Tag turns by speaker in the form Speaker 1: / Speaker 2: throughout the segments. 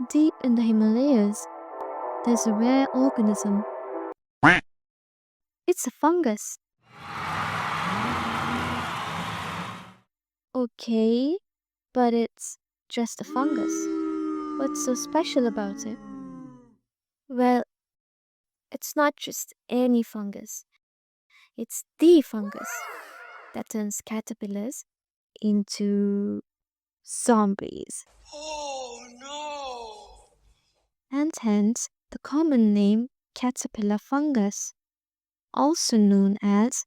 Speaker 1: Deep in the Himalayas, there's a rare organism. It's a fungus. Okay, but it's just a fungus. What's so special about it? Well, it's not just any fungus, it's the fungus that turns caterpillars into zombies.
Speaker 2: Oh no!
Speaker 1: And hence the common name caterpillar fungus, also known as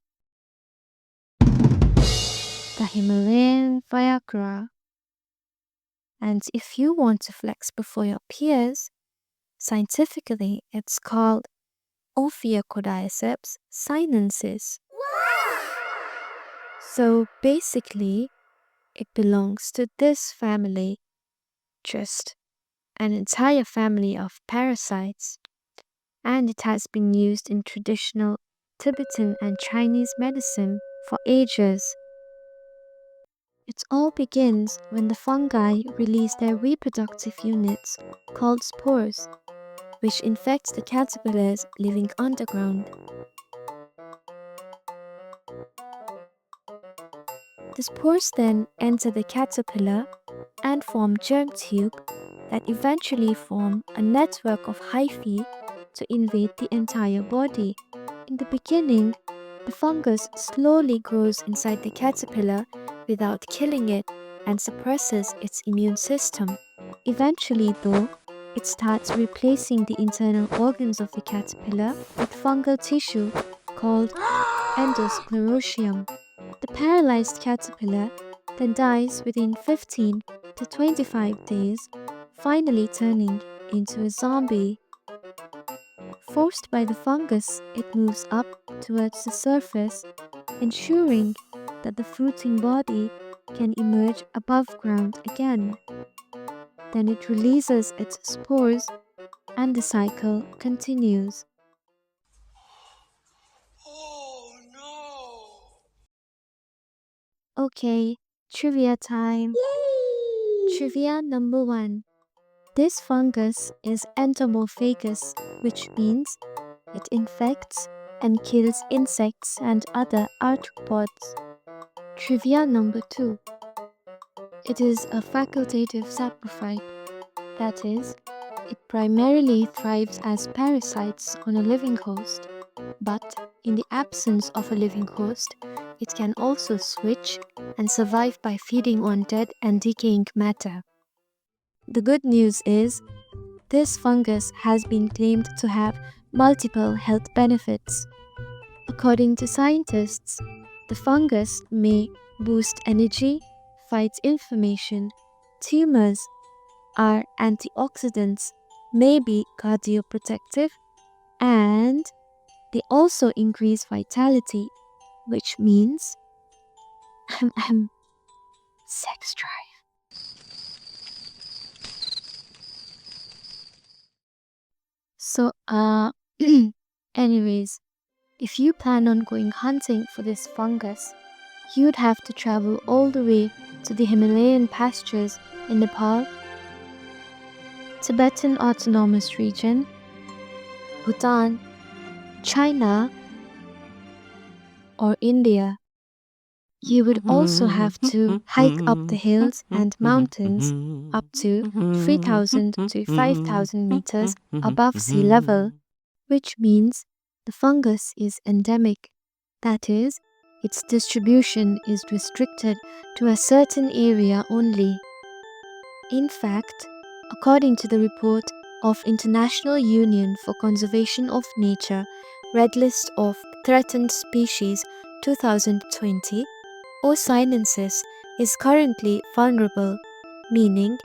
Speaker 1: the Himalayan viagra. And if you want to flex before your peers, scientifically it's called Ophiocordyceps sinensis. So basically, it belongs to this family, just an entire family of parasites, and it has been used in traditional Tibetan and Chinese medicine for ages. It all begins when the fungi release their reproductive units called spores, which infect the caterpillars living underground. The spores then enter the caterpillar and form germ tube that eventually form a network of hyphae to invade the entire body. In the beginning, the fungus slowly grows inside the caterpillar without killing it and suppresses its immune system. Eventually, though, it starts replacing the internal organs of the caterpillar with fungal tissue called endosclerotium. The paralyzed caterpillar then dies within 15 to 25 days, finally turning into a zombie. Forced by the fungus, it moves up towards the surface, ensuring that the fruiting body can emerge above ground again. Then it releases its spores and the cycle continues.
Speaker 2: Oh no!
Speaker 1: Okay, trivia time. Trivia number 1. This fungus is entomophagous, which means it infects and kills insects and other arthropods. Trivia number 2. It is a facultative saprophyte, that is, it primarily thrives as parasites on a living host, but in the absence of a living host, it can also switch and survive by feeding on dead and decaying matter. The good news is, this fungus has been claimed to have multiple health benefits. According to scientists, the fungus may boost energy, fight inflammation, tumors, are antioxidants, may be cardioprotective, and they also increase vitality, which means sex drive. So, anyways, if you plan on going hunting for this fungus, you'd have to travel all the way to the Himalayan pastures in Nepal, Tibetan Autonomous Region, Bhutan, China, or India. You would also have to hike up the hills and mountains up to 3,000 to 5,000 meters above sea level, which means the fungus is endemic. That is, its distribution is restricted to a certain area only. In fact, according to the report of International Union for Conservation of Nature Red List of Threatened Species 2020, O sinensis is currently vulnerable, meaning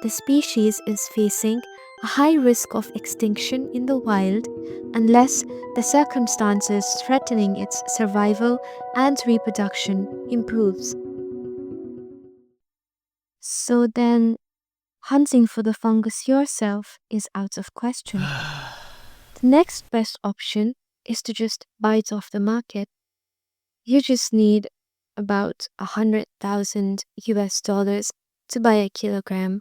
Speaker 1: the species is facing a high risk of extinction in the wild unless the circumstances threatening its survival and reproduction improves. So then, hunting for the fungus yourself is out of question. The next best option is to just buy it off the market. You just need about 100,000 US dollars to buy a kilogram.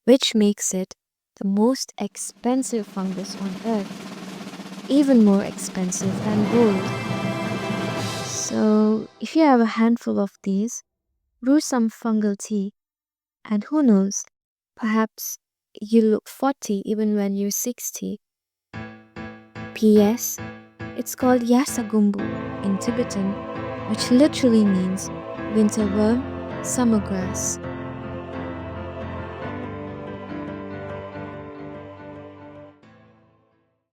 Speaker 1: which makes it the most expensive fungus on earth, even more expensive than gold. So, if you have a handful of these, brew some fungal tea, and who knows, perhaps you look 40 even when you're 60. P.S. It's called Yartsa-gunbu in Tibetan, which literally means winter worm, summer grass.